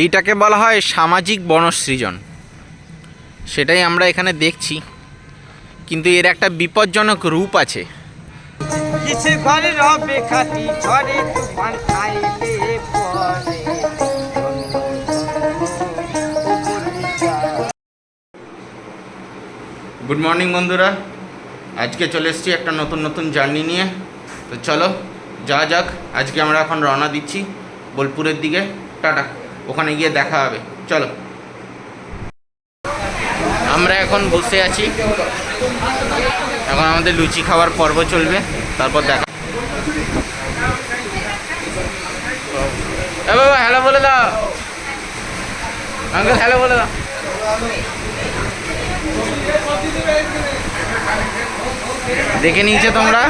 এইটাকে বলা হয় সামাজিক বনসৃজন, সেটাই আমরা এখানে দেখছি। কিন্তু এর একটা বিপজ্জনক রূপ আছে। গুড মর্নিং বন্ধুরা, আজকে চলে এসেছি একটা নতুন জার্নি নিয়ে। তো চলো যাওয়া যাক। আজকে আমরা এখন রওনা দিচ্ছি বোলপুরের দিকে। টাটা, ওখানে গিয়ে দেখা হবে। চলো, আমরা এখন বসে আছি, এখন আমাদের লুচি খাওয়ার পর্ব চলবে, তারপর দেখা। বাবা হ্যালো বলে দাও, আঙ্কেল হ্যালো বলে দাও। দেখে নিয়েছো তোমরা,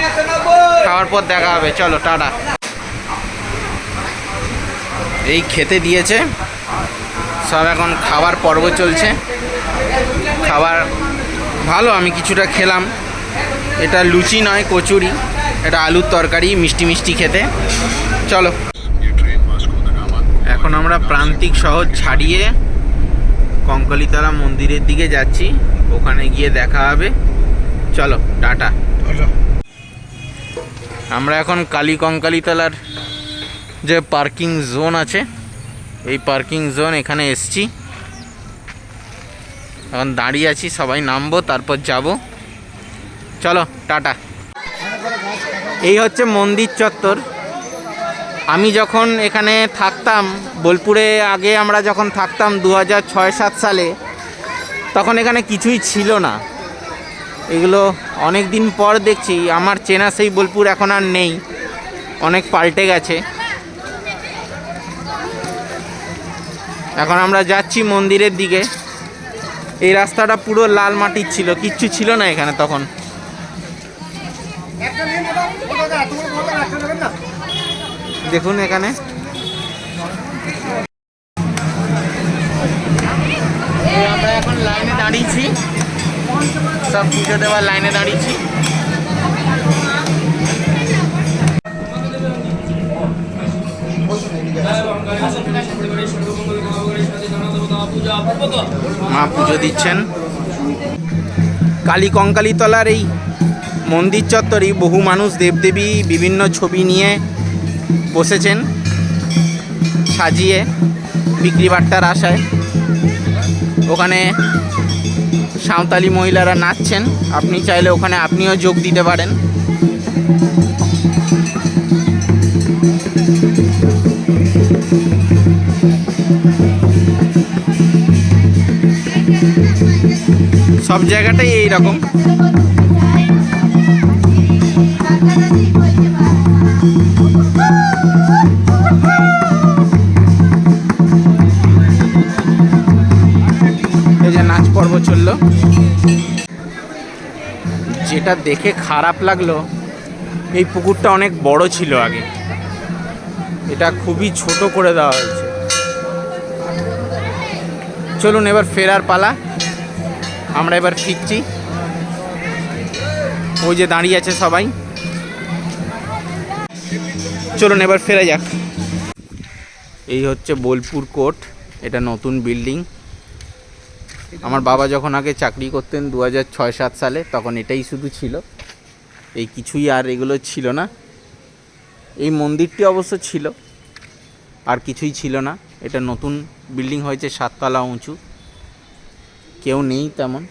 খাওয়ার পর দেখা হবে। চলো টাটা। এই খেতে দিয়েছে সব, এখন খাবার পর্ব চলছে। খাবার ভালো, আমি কিছুটা খেলাম। এটা লুচি নয়, কচুরি। এটা আলুর তরকারি, মিষ্টি মিষ্টি খেতে। চলো, এখন আমরা প্রান্তিক শহর ছাড়িয়ে কঙ্কালীতলা মন্দিরের দিকে যাচ্ছি, ওখানে গিয়ে দেখা হবে। চলো টাটা। আমরা এখন কঙ্কালীতলার যে পার্কিং জোন আছে, এই পার্কিং জোন এখানে এসছি। এখন দাঁড়িয়ে আছি, সবাই নামবো তারপর যাব। চলো টাটা। এই হচ্ছে মন্দির চত্বর। আমি যখন এখানে থাকতাম বোলপুরে, আগে আমরা যখন থাকতাম 2006-07 সালে, তখন এখানে কিছুই ছিল না। এগুলো অনেক দিন পর দেখছি। আমার চেনা সেই বোলপুর এখন আর নেই, অনেক পাল্টে গেছে। এখন আমরা যাচ্ছি মন্দিরের দিকে। এই রাস্তাটা পুরো লাল মাটির ছিল, কিচ্ছু ছিল না এখানে তখন। দেখুন এখানে আমরা এখন লাইনে দাঁড়িয়েছি, সব পুজো দেওয়ার লাইনে দাঁড়িয়েছি। মা পুজো দিচ্ছেন। কঙ্কালীতলার এই মন্দির চত্বরেই বহু মানুষ দেবদেবী বিভিন্ন ছবি নিয়ে বসেছেন সাজিয়ে বিক্রি বাট্টার আশায়। ওখানে সাঁওতালি মহিলারা নাচছেন, আপনি চাইলে ওখানে আপনিও যোগ দিতে পারেন। সব জায়গাটাই এইরকম। এই যে নাচ পর্ব চললো। যেটা দেখে খারাপ লাগলো, এই পুকুরটা অনেক বড় ছিল আগে, এটা খুবই ছোট করে দেওয়া হয়েছে। চলুন এবার ফেরার পালা। আমরা এবার ফিরছি। ওই যে দাঁড়িয়ে আছে সবাই, চলুন এবার ফেরা যাক। এই হচ্ছে বোলপুর কোর্ট, এটা নতুন বিল্ডিং। আমার বাবা যখন আগে চাকরি করতেন 2006-07 সালে, তখন এটাই শুধু ছিল, এই কিছুই আর এগুলো ছিল না। এই মন্দিরটি অবশ্য ছিল, আর কিছুই ছিল না। এটা নতুন বিল্ডিং হয়েছে, 7 তলা উঁচু, কেউ নেই তেমন।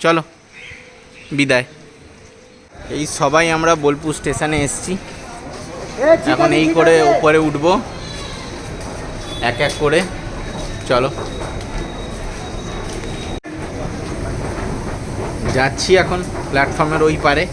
চলো বিদায়। এই সবাই আমরা বোলপুর স্টেশনে এসেছি। এখন এই করে উপরে উঠবো এক এক করে। চলো যাচ্ছি এখন প্ল্যাটফর্মের ওই পারে।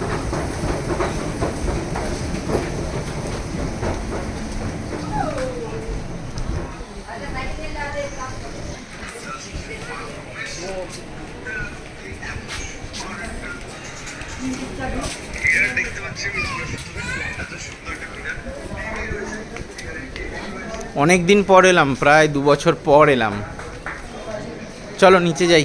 অনেক দিন পর এলাম, প্রায় 2 বছর পর এলাম। চলো নিচে যাই।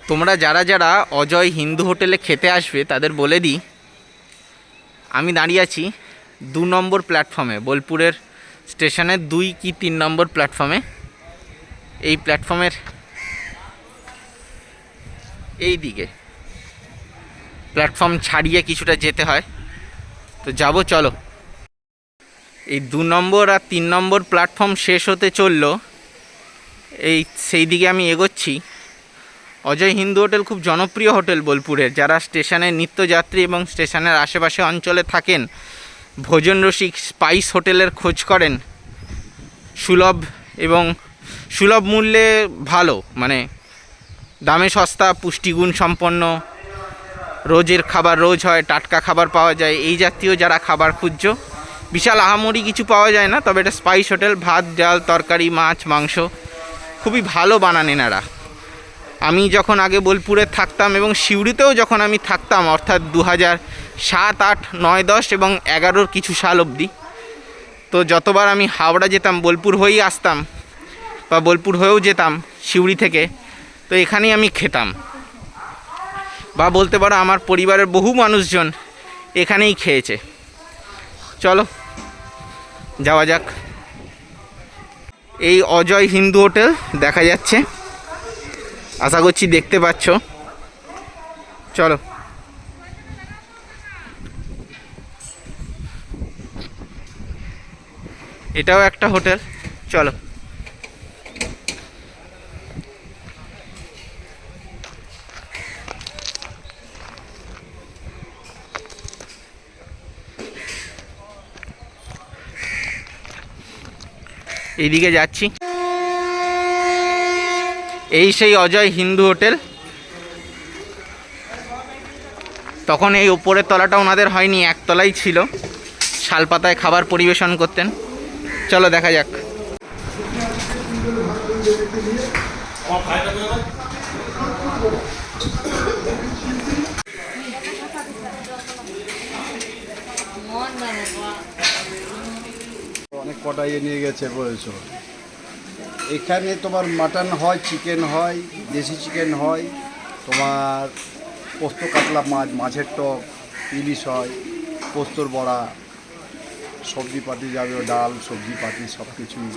তো তোমরা যারা যারা অজয় হিন্দু হোটেলে খেতে আসবে তাদের বলে দিই, আমি দাঁড়িয়ে আছি 2 নম্বর প্ল্যাটফর্মে, বোলপুরের স্টেশনের 2 কি 3 নম্বর প্ল্যাটফর্মে। এই প্ল্যাটফর্মের এই দিকে প্ল্যাটফর্ম ছাড়িয়ে কিছুটা যেতে হয়, তো যাব চলো। এই 2 নম্বর আর 3 নম্বর প্ল্যাটফর্ম শেষ হতে চললো, এই সেই দিকে আমি এগোচ্ছি। অজয় হিন্দু হোটেল খুব জনপ্রিয় হোটেল বোলপুরের। যারা স্টেশনের নিত্যযাত্রী এবং স্টেশনের আশেপাশে অঞ্চলে থাকেন, ভোজন রসিক স্পাইস হোটেলের খোঁজ করেন, সুলভ এবং সুলভ মূল্যে ভালো, মানে দামে সস্তা, পুষ্টিগুণ সম্পন্ন, রোজের খাবার রোজ হয়, টাটকা খাবার পাওয়া যায়, এই জাতীয় যারা খাবার খুঁজছো, বিশাল আহামরি কিছু পাওয়া যায় না, তবে এটা স্পাইস হোটেল। ভাত, ডাল, তরকারি, মাছ, মাংস খুবই ভালো বানান এনারা। আমি যখন আগে বোলপুরে থাকতাম এবং সিউড়িতেও যখন আমি থাকতাম, অর্থাৎ 2007, 8, 9, 10 এবং 11 কিছু সাল অবধি, তো যতবার আমি হাওড়া যেতাম বোলপুর হয়েই আসতাম, বা বোলপুর হয়েও যেতাম সিউড়ি থেকে, তো এখানেই আমি খেতাম, বা বলতে পারো আমার পরিবারের বহু মানুষজন এখানেই খেয়েছে। চলো যাওয়া যাক। এই অজয় হিন্দু হোটেল দেখা যাচ্ছে, আশা করছি দেখতে পাচ্ছ। চলো, এটাও একটা হোটেল। চলো, এইদিকে যাচ্ছি। এই সেই অজয় হিন্দু হোটেল। তখন এই ওপরের তলাটা ওনাদের হয়নি, একতলাই ছিল, শালপাতায় খাবার পরিবেশন করতেন। চলো দেখা যাক। অনেক কটা নিয়ে গেছে বলেছো। এখানে তোমার মাটন হয়, চিকেন হয়, দেশি চিকেন হয়, তোমার পোস্ত কাতলা মাছ, মাছের টক, ইলিশ হয়, পোস্তর বড়া, সবজি পাতি যাবে, ডাল, সবজি পাতি সব কিছুই।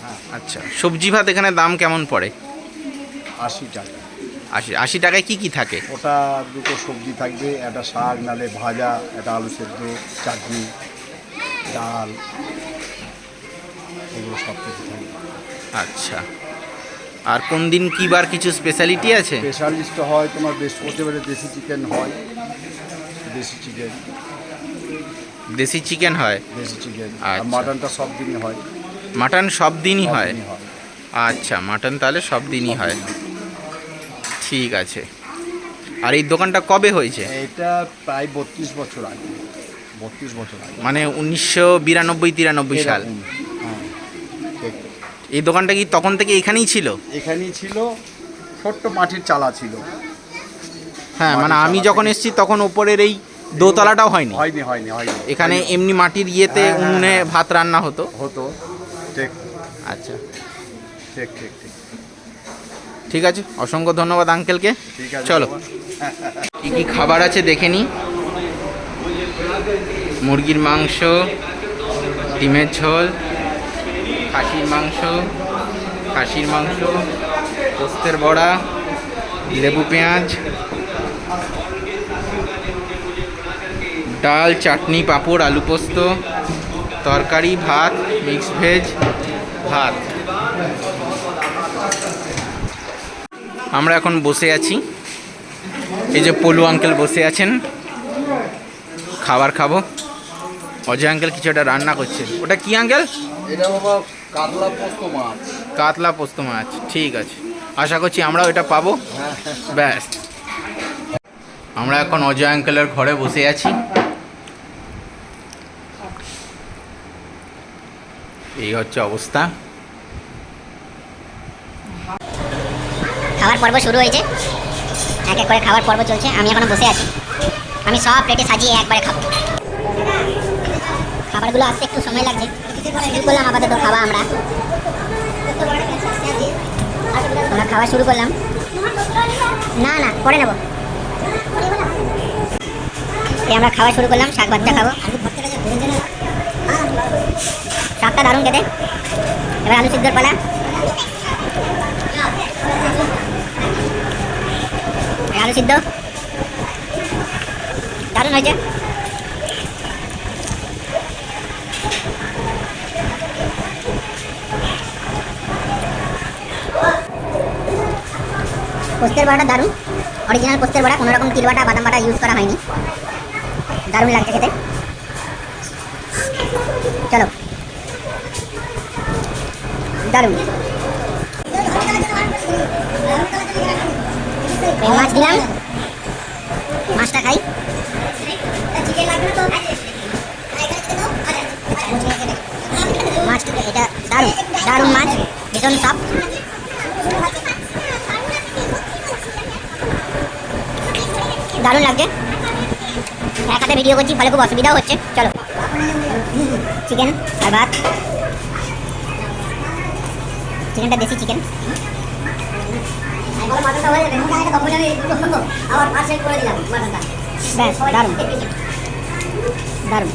হ্যাঁ। আচ্ছা, সবজি ভাত এখানে দাম কেমন পড়ে? 80 টাকা। 80 টাকায় কি কি থাকে? ওটা 2টো সবজি থাকবে, একটা শাক, নালে ভাজা, একটা আলু সেদ্ধ, চাটনি, ডাল, এগুলো সব কিছু থাকবে। আচ্ছা, আর কোন দিন কি বার কিছু স্পেশালিটি আছে? স্পেশালিস্ট হয় তোমার বৃহস্পতিবারে দেশি চিকেন হয়, দেশি চিকেন হয়। দেশি চিকেন। আর আচ্ছা। মাটনটা সব দিনই হয়। মাটন সব দিনই হয়? সব দিনই হয়। আচ্ছা, মাটন তাহলে সব দিনই হয়। ঠিক আছে। আর এই দোকানটা কবে হয়েছে? এটা প্রায় 32 বছর আগে। 32 বছর আগে, মানে 1992-93 সাল। এরকম। হ্যাঁ, ঠিক। এই দোকানটা কি তখন থেকে এখানেই ছিল? এখানেই ছিল, ছোট্ট মাটির চালা ছিল। হ্যাঁ, মানে মাটির আমি চালা যখন থেকে। এসেছি তখন ওপরের এই দোতলাটাও হয়নি। হয়নি। এখানে এমনি মাটির ইয়েতে হ্যাঁ, হ্যাঁ, উনুনে হ্যাঁ। ভাত রান্না হতো। ঠিক। আচ্ছা, ঠিক। ঠিক আছে, অসংখ্য ধন্যবাদ আঙ্কেলকে। ঠিক আছে, চলো বাবা। কি কি খাবার আছে দেখে নিই। মুরগির মাংস, ডিমের ঝোল, খাসির মাংস, পোস্তের বড়া, লেবু পেঁয়াজ, ডাল, চাটনি, পাঁপড়, আলু পোস্ত, তরকারি, ভাত, মিক্স ভেজ, ভাত। আমরা এখন বসে আছি, এই যে পলু আঙ্কেল বসে আছেন, খাবার খাবো। অজয় আঙ্কেল কিছু একটা রান্না করছে। ওটা কি আঙ্কেল? এটা বাবা কাতলা পোস্ত মাছ। কাতলা পোস্ত মাছ, ঠিক আছে। আশা করছি আমরাও এটা পাবো। ব্যাস, আমরা এখন অজয় আঙ্কেলের ঘরে বসে আছি। এই হচ্ছে অবস্থা। খাবার পর্ব শুরু হয়েছে, এক এক করে খাবার পর্ব চলছে। আমি এখনো বসে আছি, আমি সব প্লেটে সাজিয়ে একবারে খাবো। খাবারগুলো আসতে একটু সময় লাগছে, শুরু করলাম আপাতত খাওয়া। আমরা খাওয়া শুরু করলাম। না না পরে নেবো। এই আমরা খাওয়া শুরু করলাম, শাক ভাতটা খাবো। শাকটা দারুণ খেতে। এবার আলু সিদ্ধর পালা। আলু সিদ্ধ দারুণ হয়েছে। পোস্তের বড়াটা দারুণ, অরিজিনাল পোস্তের বড়া, কোনো রকম তিল বাটা বাদাম বাটা ইউজ করা হয়নি। দারুণ লাগছে খেতে। চলো দারুণ। মাছ দিলাম, মাছটা খাই। মাছ এটা দারুণ দারুণ মাছ, ভীষণ সফট। দারুণ লাগছে। এক হাতে ভিডিও করছি, ফলে খুব অসুবিধাও হচ্ছে। চলো চিকেন আর ভাত। চিকেনটা দেশি চিকেন। ব্যাস দারুণ দারুণ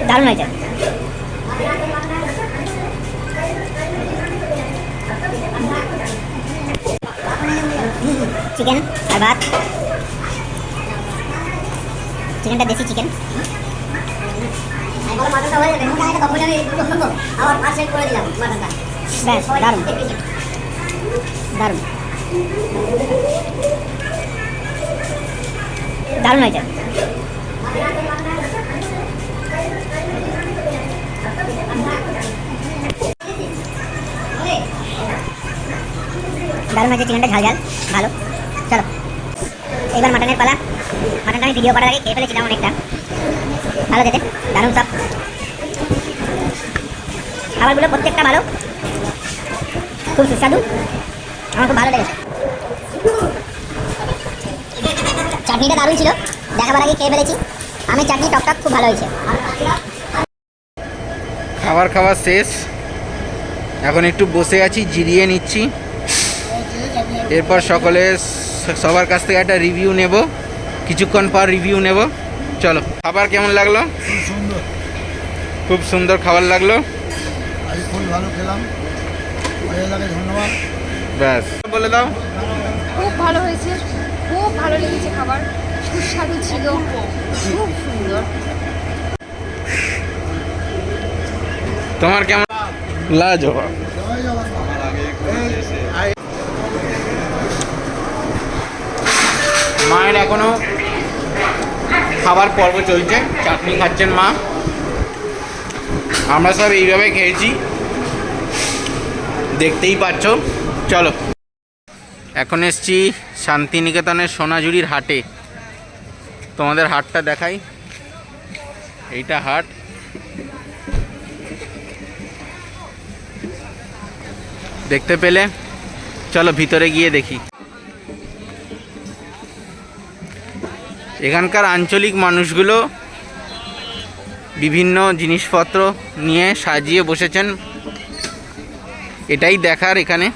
দারুণ হয়েছে। চিকেন আর ভাত। চিকেনটা দেশি চিকেন। ব্যাস দারুণ দারুণ দারুণ হয়েছে। দারুণ হয়েছে, চিকেনটা ঝাল ঝাল ভালো। চলো এবার মাটনের পালা। মাটনটা আমি ভিডিও করার আগে খেয়ে ফেলেছিলাম অনেকটা, ভালো খেতে, দারুণ সব। খাবারগুলো প্রত্যেকটা ভালো, খুব সুস্বাদু, আমার খুব ভালো লেগেছে। চাটনিটা দারুণ ছিল, দেখাবার আগে খেয়ে ফেলেছি। আমি চাটনি টকটা খুব ভালো হয়েছে। খাবার খাওয়া শেষ, এখন একটু বসে আছি, জিরিয়ে নিচ্ছি। এরপর সবার কাছ থেকে একটা রিভিউ নেব, কিছুক্ষণ পর রিভিউ নেব। চলো, খাবার কেমন লাগলো? সুন্দর, খুব সুন্দর খাবার লাগলো। আজ খুব ভালো খেলাম, ধন্যবাদ। ব্যাস বলে দাও। খুব ভালো হয়েছে, খুব ভালো লেগেছে খাবার, সুস্বাদু ছিল, খুব সুন্দর। তোমার কেমন? লাজবাব। মায়ের এখনো খাবার পর্ব চলছে, চাটনি খাচ্ছেন মা। আমরা সব এইভাবে খেয়েছি, দেখতেই পাচ্ছ। চলো, এখন এসছি শান্তিনিকেতনের সোনাঝুরির হাটে। তোমাদের হাটটা দেখাই, এইটা হাট। দেখতে পেলে? চলো ভিতরে গিয়ে দেখি। এখানকার আঞ্চলিক মানুষগুলো বিভিন্ন জিনিসপত্র নিয়ে সাজিয়ে বসেছেন, এটাই দেখার এখানে।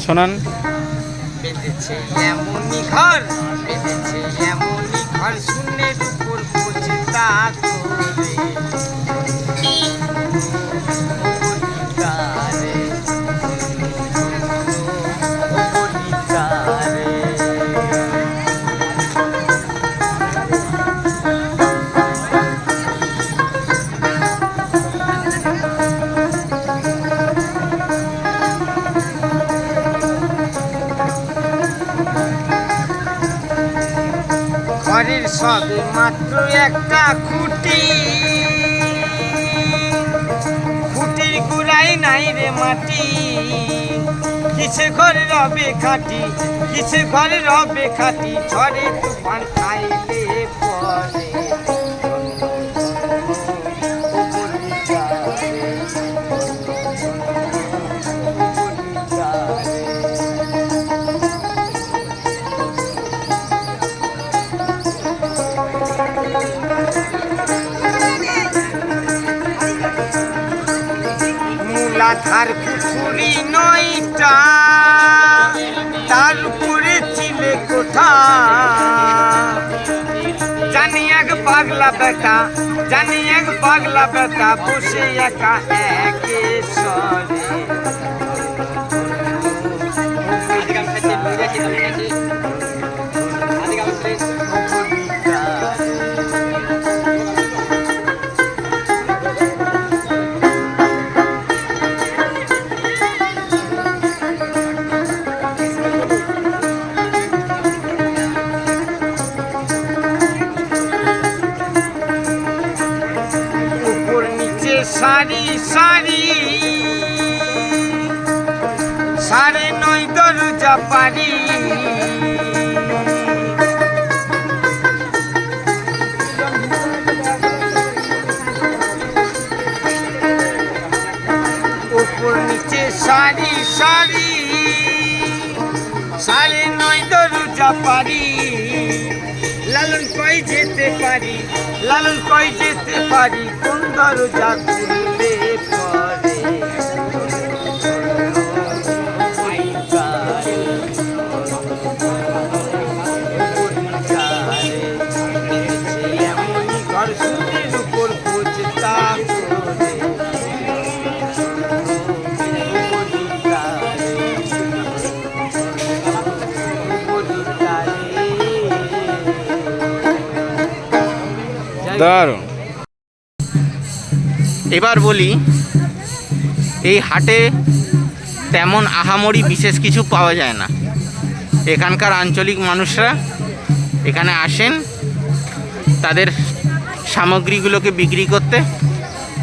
শোনান। বেঁধেছে এমনই ঘর, বেঁধেছে এমনই ঘর, শূন্যের উপর পড়ছে তা করে। তারে, তারে। ঘরের সবে মাত্র একটা খুঁটি, খুঁটির গুড়াই নাই রে মাটি। কিসে ঘরে রবে খাটি, কিসে ঘরে রবে খাটি, ঝড়ে তুফান খাইলে পরে। মূলাধার পুকুরি নয়টা, তার উপরে চিলে কোঠা। জানি এক পাগলা বেটা, জানি এক পাগলা বেটা, বসে একা একে সরে। সারি সারি সাড়ে 9 দরজা পারি। উপর নিচে সারি সারি সাড়ে 9 দরজা পারি। লালন কই যেতে পারি, লালন কই যেতে পারি, কোন দরজা খুললে পরে। এমনই ঘর সুদের উপর পৌঁছতা করে। দারুণ। এবার বলি, এই হাটে তেমন আহামরি বিশেষ কিছু পাওয়া যায় না। এখানকার আঞ্চলিক মানুষরা এখানে আসেন তাদের সামগ্রীগুলোকে বিক্রি করতে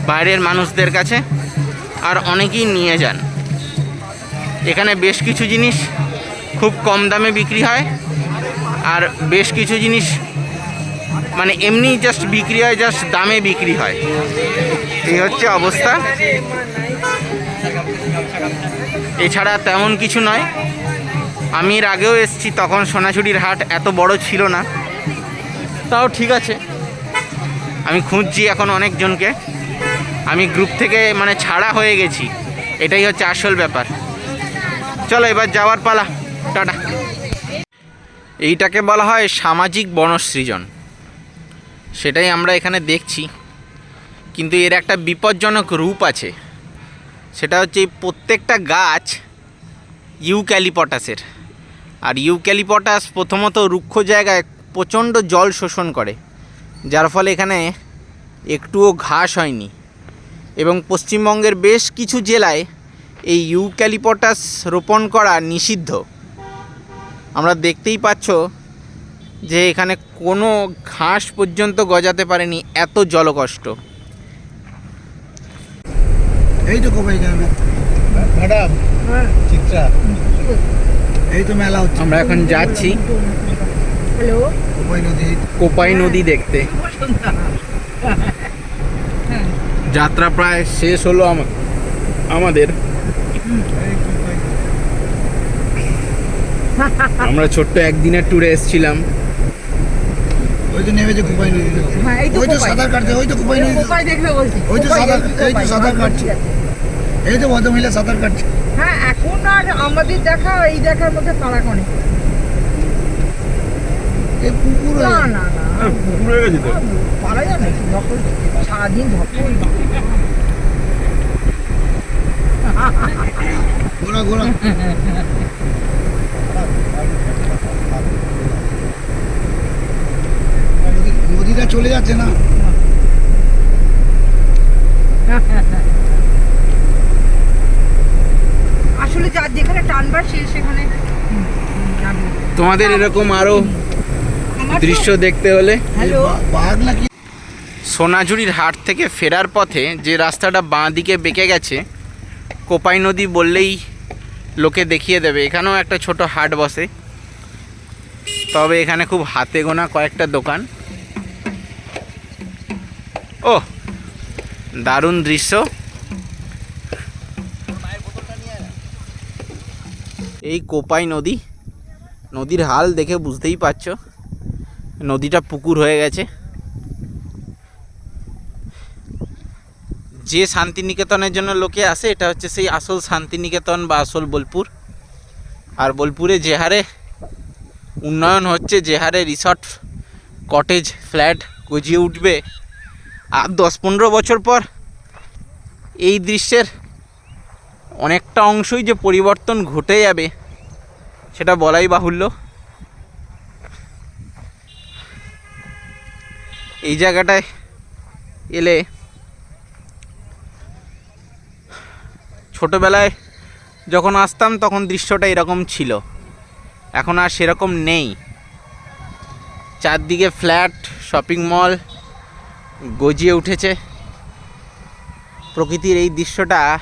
বাইরের মানুষদের কাছে, আর অনেকেই নিয়ে যান। এখানে বেশ কিছু জিনিস খুব কম দামে বিক্রি হয়, আর বেশ কিছু জিনিস মানে এমনি জাস্ট বিক্রি হয়, জাস্ট দামে বিক্রি হয়। এই হচ্ছে অবস্থা, এছাড়া তেমন কিছু নয়। আমি এর আগেও এসেছি, তখন সোনাঝুরির হাট এত বড় ছিল না। তাও ঠিক আছে, আমি খুঁজছি এখন অনেকজনকে। আমি গ্রুপ থেকে মানে ছাড়া হয়ে গেছি, এটাই হচ্ছে আসল ব্যাপার। চলো এবার যাওয়ার পালা, টাটা। এইটাকে বলা হয় সামাজিক বনসৃজন, সেটাই আমরা এখানে দেখছি। কিন্তু এর একটা বিপজ্জনক রূপ আছে, সেটা হচ্ছে এই প্রত্যেকটা গাছ ইউক্যালিপটাসের। আর ইউক্যালিপটাস প্রথমত রুক্ষ জায়গায় প্রচণ্ড জল শোষণ করে, যার ফলে এখানে একটুও ঘাস হয়নি। এবং পশ্চিমবঙ্গের বেশ কিছু জেলায় এই ইউক্যালিপটাস রোপণ করা নিষিদ্ধ। আমরা দেখতেই পাচ্ছ যে এখানে কোনো ঘাস পর্যন্ত গজাতে পারেনি, এত জলকষ্ট। এই তো কোপাই গ্রামে ম্যাডাম, চিত্রা, এই তো মেলা হচ্ছে। আমরা এখন যাচ্ছি কোপাই নদী দেখতে। যাত্রা প্রায় শেষ হলো আমাদের। আমরা ছোট্ট একদিনের ট্যুরে এসেছিলাম। ওই তো নেমেছে কোপাই নদী, ওই তো সাঁতার কাটছে, ওই তো কোপাই নদী, ওই তো সাঁতার কাটছে। এই তো ভদ্রমহিলা সাঁতার কাটছে। হ্যাঁ, এখন আর আমাদের দেখা এই দেখার মধ্যে ফারাক অনেক। এই পুকুর না না না, পুকুর হয়ে গেছে তো। পারা যায় নাকি ধকল, সারাদিন ধকল। ঘোরা ঘোরা। নদীটা চলে যাচ্ছে না। আসলে যার যেখানে টানবার সেখানে যাবে। তোমাদের এরকম আরও আমার তো- দৃশ্য দেখতে হলে হ্যালো, বাঘ নাকি? সোনাঝুরির হাট থেকে ফেরার পথে যে রাস্তাটা বাঁ দিকে বেঁকে গেছে, কোপাই নদী বললেই লোকে দেখিয়ে দেবে। এখানেও একটা ছোট হাট বসে, তবে এখানে খুব হাতে গোনা কয়েকটা দোকান। ও দারুণ দৃশ্য। এই কোপাই নদী, নদীর হাল দেখে বুঝতেই পারছো নদীটা পুকুর হয়ে গেছে। যে শান্তিনিকেতনের জন্য লোকে আসে, এটা হচ্ছে সেই আসল শান্তিনিকেতন বা আসল বোলপুর। আর বোলপুরে যে হারে উন্নয়ন হচ্ছে, যে হারে রিসর্ট, কটেজ, ফ্ল্যাট গজিয়ে উঠবে, আর 10-15 বছর পর এই দৃশ্যের অনেকটা অংশই যে পরিবর্তন ঘটে যাবে সেটা বলাই বাহুল্য। এই জায়গাটায় এলে ছোটোবেলায় যখন আসতাম তখন দৃশ্যটা এরকম ছিল, এখন আর সেরকম নেই। চারদিকে ফ্ল্যাট, শপিং মল গজিয়ে উঠেছে। প্রকৃতির এই দৃশ্যটা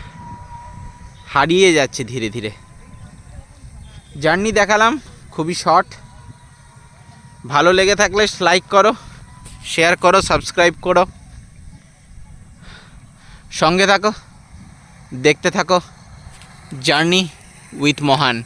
হারিয়ে যাচ্ছে ধীরে ধীরে। জার্নি দেখালাম, খুবই শর্ট। ভালো লেগে থাকলে লাইক করো, শেয়ার করো, সাবস্ক্রাইব করো, সঙ্গে থাকো, দেখতে থাকো জার্নি উইথ মহান।